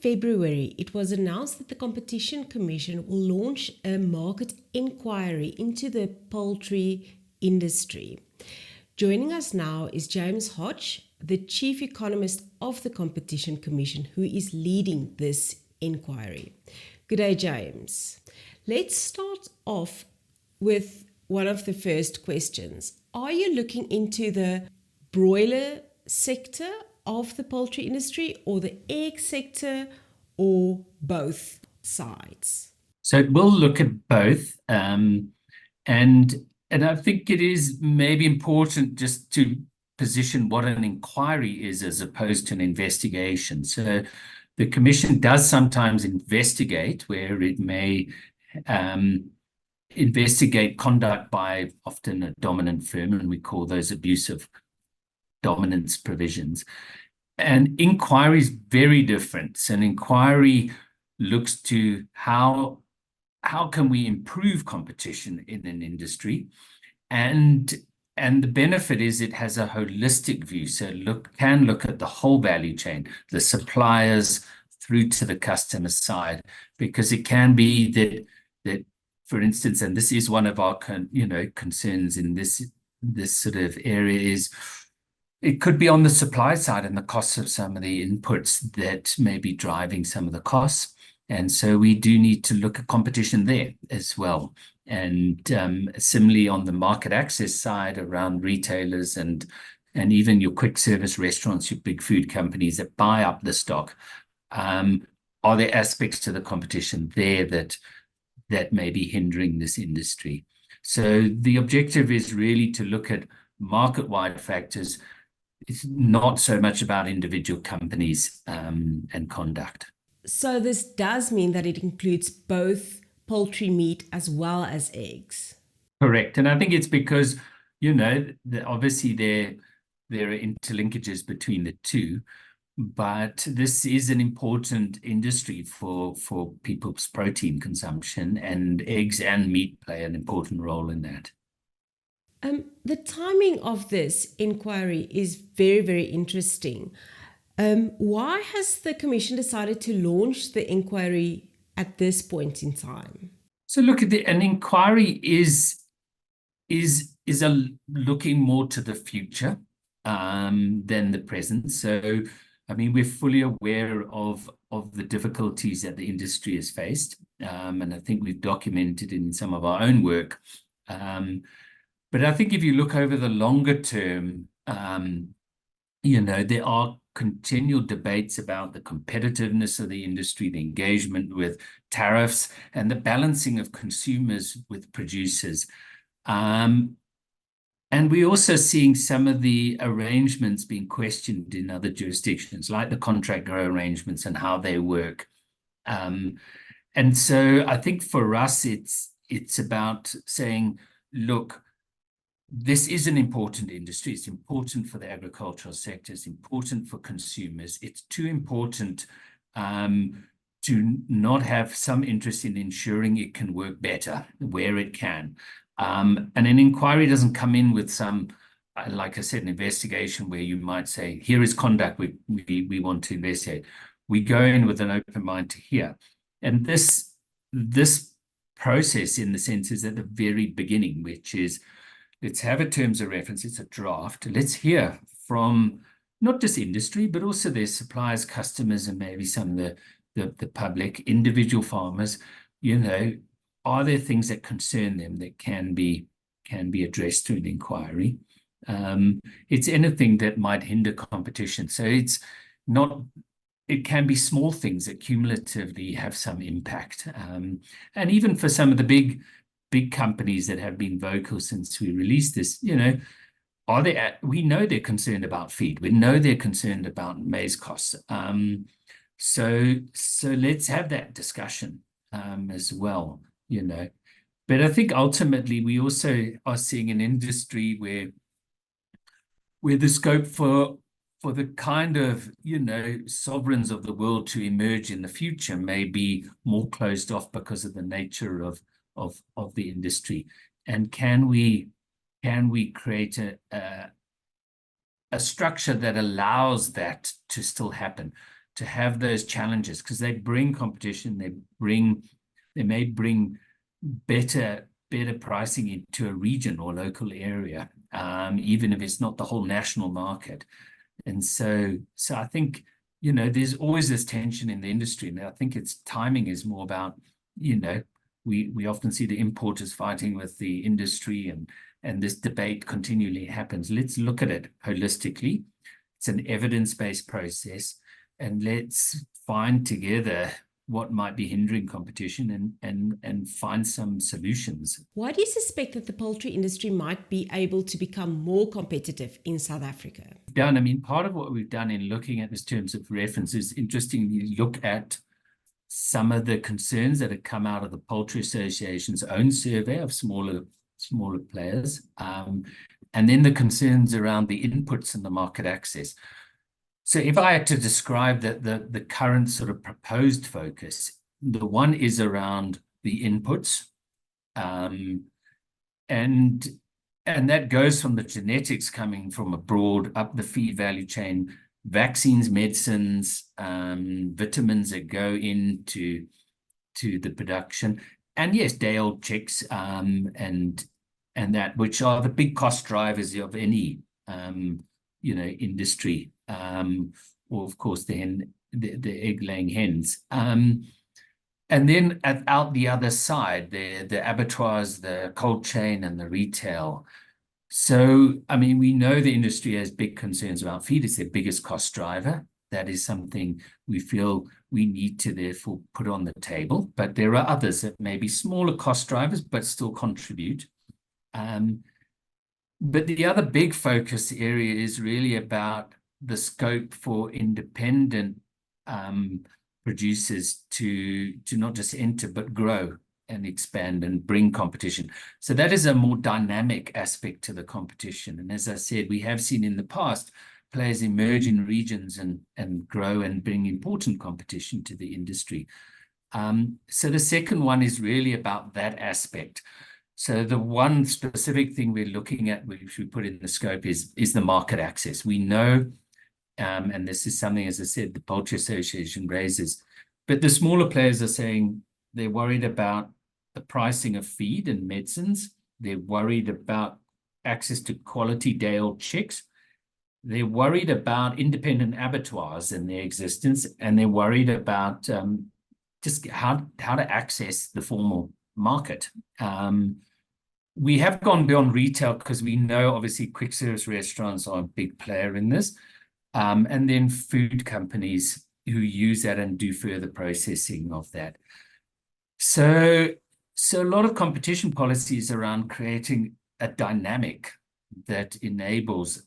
February, it was announced that the Competition Commission will launch a market inquiry into the poultry industry. Joining us now is James Hodge, the Chief Economist of the Competition Commission, who is leading this inquiry. Good day, James. Let's start off with one of the first questions. Are you looking into the broiler sector of the poultry industry or the egg sector or both sides? So we'll look at both. And I think it is maybe important just to position what an inquiry is as opposed to an investigation. So the Commission does sometimes investigate where it may investigate conduct by often a dominant firm, and we call those abusive dominance provisions. And inquiry is very different. So an inquiry looks to how can we improve competition in an industry, and the benefit is it has a holistic view. So can look at the whole value chain, the suppliers through to the customer side, because it can be that for instance, and this is one of our concerns in this sort of area, is it could be on the supply side and the costs of some of the inputs that may be driving some of the costs. And so we do need to look at competition there as well. And similarly on the market access side around retailers and even your quick service restaurants, your big food companies that buy up the stock, are there aspects to the competition there that may be hindering this industry? So the objective is really to look at market-wide factors. It's not so much about individual companies and conduct. So this does mean that it includes both poultry meat as well as eggs. Correct. And I think it's because, obviously there are interlinkages between the two, but this is an important industry for people's protein consumption, and eggs and meat play an important role in that. The timing of this inquiry is very, very interesting. Why has the Commission decided to launch the inquiry at this point in time? So look, an inquiry is looking more to the future than the present. So, I mean, we're fully aware of the difficulties that the industry has faced, and I think we've documented in some of our own work. But I think if you look over the longer term, there are continual debates about the competitiveness of the industry, the engagement with tariffs, and the balancing of consumers with producers. And we're also seeing some of the arrangements being questioned in other jurisdictions, like the contract grow arrangements and how they work. And so I think for us, it's about saying, look, this is an important industry. It's important for the agricultural sector. It's important for consumers. It's too important to not have some interest in ensuring it can work better where it can. And an inquiry doesn't come in with some, like I said, an investigation where you might say, here is conduct we want to investigate. We go in with an open mind to hear. And this process, in the sense, is at the very beginning, which is, let's have a terms of reference. It's a draft. Let's hear from not just industry, but also their suppliers, customers, and maybe some of the public, individual farmers. Are there things that concern them that can be addressed through an inquiry? It's anything that might hinder competition. So it can be small things that cumulatively have some impact. And even for some of the big companies that have been vocal since we released this, we know they're concerned about feed. We know they're concerned about maize costs. So let's have that discussion as well, But I think ultimately we also are seeing an industry where the scope for the kind of, sovereigns of the world to emerge in the future may be more closed off because of the nature of the industry. And can we create a structure that allows that to still happen, to have those challenges, because they bring competition, they may bring better pricing into a region or local area, even if it's not the whole national market. And so I think, there's always this tension in the industry. And I think its timing is more about, we often see the importers fighting with the industry, and this debate continually happens. Let's look at it holistically. It's an evidence-based process, and let's find together what might be hindering competition and find some solutions. Why do you suspect that the poultry industry might be able to become more competitive in South Africa? Part of what we've done in looking at this terms of reference is interestingly look at some of the concerns that have come out of the Poultry Association's own survey of smaller players, and then the concerns around the inputs and the market access. So if I had to describe the current sort of proposed focus, the one is around the inputs, and that goes from the genetics coming from abroad up the feed value chain, vaccines, medicines, vitamins that go into the production, and yes, day-old chicks, and that, which are the big cost drivers of any industry, or of course the egg-laying hens. And then out the other side, the abattoirs, the cold chain, and the retail. So, we know the industry has big concerns about feed. It's their biggest cost driver. That is something we feel we need to therefore put on the table. But there are others that may be smaller cost drivers, but still contribute. But the other big focus area is really about the scope for independent producers to not just enter, but grow and expand and bring competition. So that is a more dynamic aspect to the competition. And as I said, we have seen in the past players emerge in regions and grow and bring important competition to the industry. So the second one is really about that aspect. So the one specific thing we're looking at, which we put in the scope, is the market access. We know, and this is something, as I said, the Poultry Association raises, but the smaller players are saying they're worried about the pricing of feed and medicines. They're worried about access to quality day-old chicks. They're worried about independent abattoirs and their existence, and they're worried about just how to access the formal market. We have gone beyond retail because we know obviously quick service restaurants are a big player in this, and then food companies who use that and do further processing of that. So a lot of competition policies around creating a dynamic that enables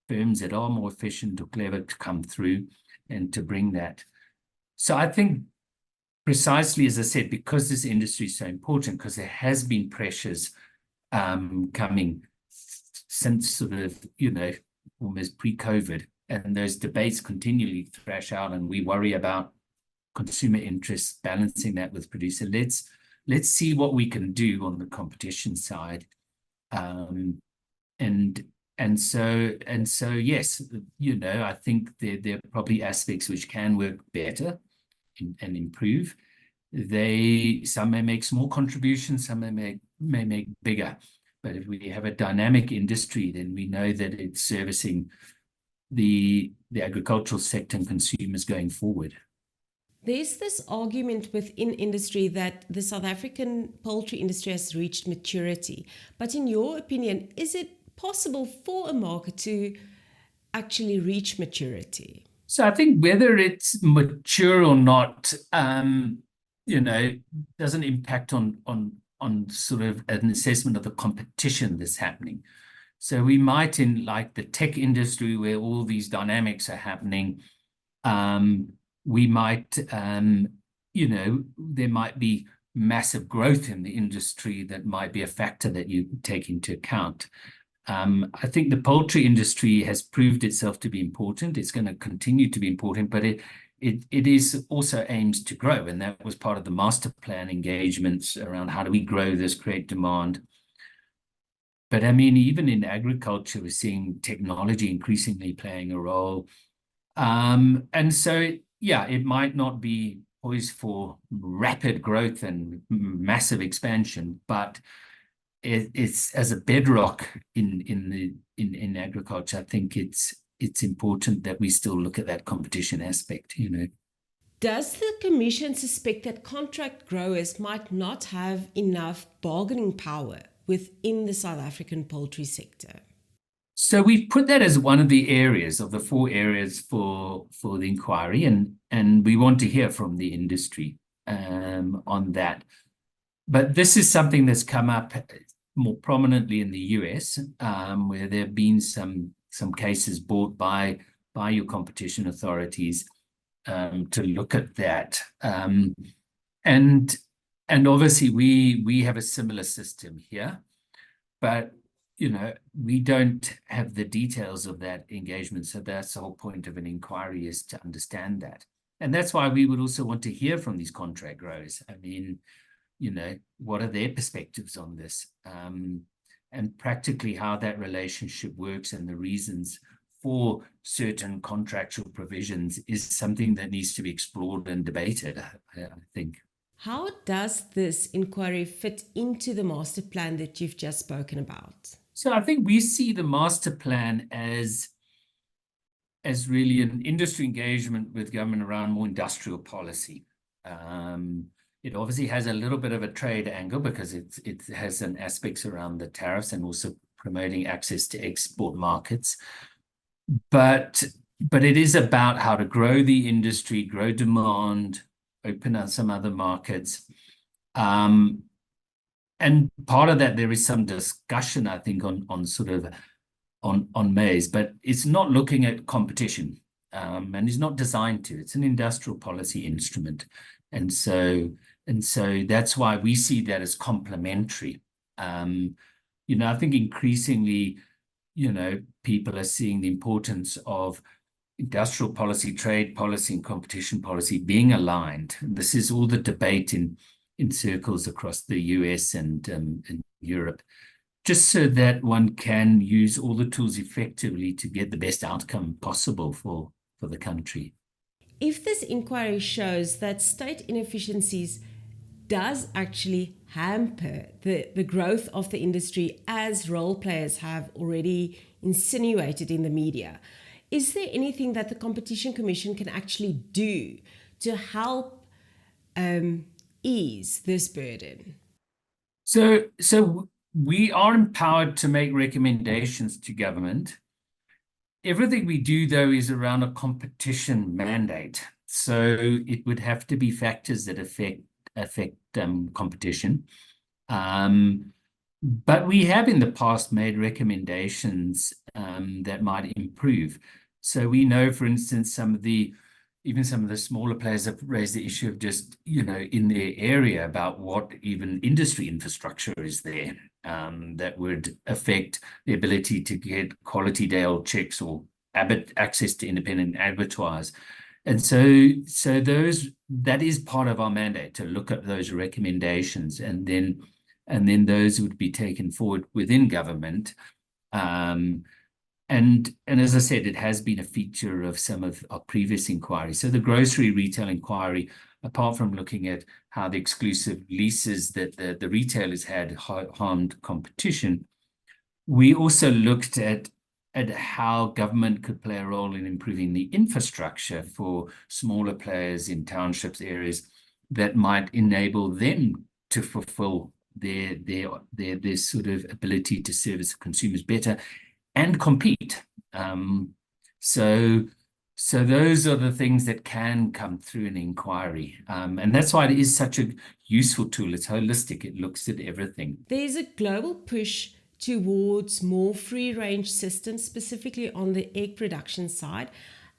firms that are more efficient or clever to come through and to bring that. So I think precisely, as I said, because this industry is so important, because there has been pressures coming since sort of, almost pre-COVID, and those debates continually thrash out, and we worry about consumer interests, balancing that with producer. Let's see what we can do on the competition side. And so yes, I think there are probably aspects which can work better and improve. Some may make small contributions, some may make bigger. But if we have a dynamic industry, then we know that it's servicing the agricultural sector and consumers going forward. There's this argument within industry that the South African poultry industry has reached maturity. But in your opinion, is it possible for a market to actually reach maturity? So I think whether it's mature or not, doesn't impact on sort of an assessment of the competition that's happening. So we might, in like the tech industry where all these dynamics are happening, we might, there might be massive growth in the industry that might be a factor that you take into account. I think the poultry industry has proved itself to be important. It's going to continue to be important, but it is also aims to grow. And that was part of the master plan engagements around how do we grow this, create demand. But even in agriculture, we're seeing technology increasingly playing a role. And so, yeah, it might not be poised for rapid growth and massive expansion, but it's as a bedrock in agriculture. I think it's important that we still look at that competition aspect, you know. Does the Commission suspect that contract growers might not have enough bargaining power within the South African poultry sector? So we've put that as one of the areas of the 4 areas for the inquiry, and we want to hear from the industry on that. But this is something that's come up more prominently in the US, where there have been some cases brought by your competition authorities to look at that. And obviously we have a similar system here, but you know, we don't have the details of that engagement. So that's the whole point of an inquiry, is to understand that. And that's why we would also want to hear from these contract growers. I mean, you know, what are their perspectives on this? And practically how that relationship works and the reasons for certain contractual provisions is something that needs to be explored and debated, I think. How does this inquiry fit into the master plan that you've just spoken about? So I think we see the master plan as really an industry engagement with government around more industrial policy. It obviously has a little bit of a trade angle because it has some aspects around the tariffs and also promoting access to export markets. But it is about how to grow the industry, grow demand, open up some other markets. And part of that, there is some discussion, I think, on sort of on maize, but it's not looking at competition, and it's not designed to. It's an industrial policy instrument, and so that's why we see that as complementary. You know, I think increasingly, you know, people are seeing the importance of industrial policy, trade policy, and competition policy being aligned. This is all the debate in circles across the US and Europe, just so that one can use all the tools effectively to get the best outcome possible for the country. If this inquiry shows that state inefficiencies does actually hamper the growth of the industry, as role players have already insinuated in the media, is there anything that the Competition Commission can actually do to help ease this burden? So we are empowered to make recommendations to government. Everything we do, though, is around a competition mandate. So it would have to be factors that affect competition. But we have in the past made recommendations that might improve. So we know, for instance, even some of the smaller players have raised the issue of just, you know, in their area about what even industry infrastructure is there that would affect the ability to get quality day-old chicks or access to independent abattoirs. And so that is part of our mandate, to look at those recommendations, and then those would be taken forward within government. And as I said, it has been a feature of some of our previous inquiries. So the grocery retail inquiry, apart from looking at how the exclusive leases that the retailers had harmed competition, we also looked at how government could play a role in improving the infrastructure for smaller players in townships, areas that might enable them to fulfill their sort of ability to service consumers better and compete. So those are the things that can come through an inquiry. And that's why it is such a useful tool. It's holistic. It looks at everything. There's a global push towards more free-range systems, specifically on the egg production side,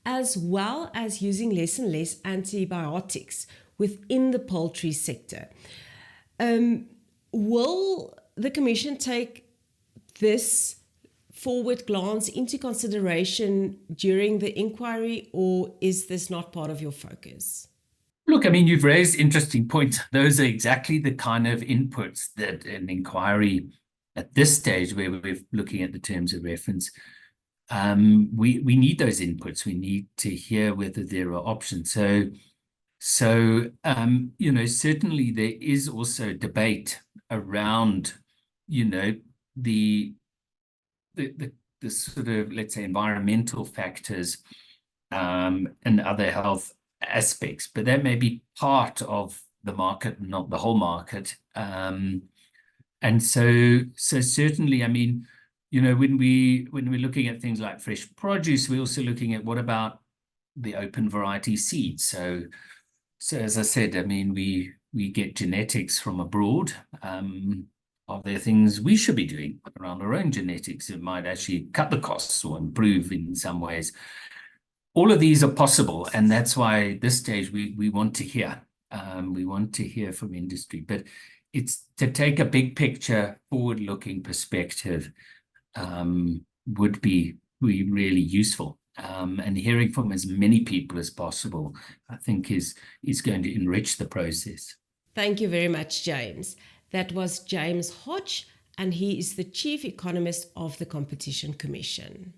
as well as using less and less antibiotics within the poultry sector. Will the Commission take this forward glance into consideration during the inquiry, or is this not part of your focus? Look, I mean, you've raised interesting points. Those are exactly the kind of inputs that an inquiry at this stage, where we're looking at the terms of reference, we need those inputs. We need to hear whether there are options. So certainly there is also debate around, the sort of, let's say, environmental factors and other health aspects, but that may be part of the market, not the whole market. And so certainly, I mean, when we're looking at things like fresh produce, we're also looking at what about the open variety seeds. So as I said, I mean, we get genetics from abroad. Are there things we should be doing around our own genetics that might actually cut the costs or improve in some ways? All of these are possible, and that's why at this stage we want to hear. We want to hear from industry, but it's to take a big picture, forward-looking perspective would be really useful. And hearing from as many people as possible, I think, is going to enrich the process. Thank you very much, James. That was James Hodge, and he is the Chief Economist of the Competition Commission.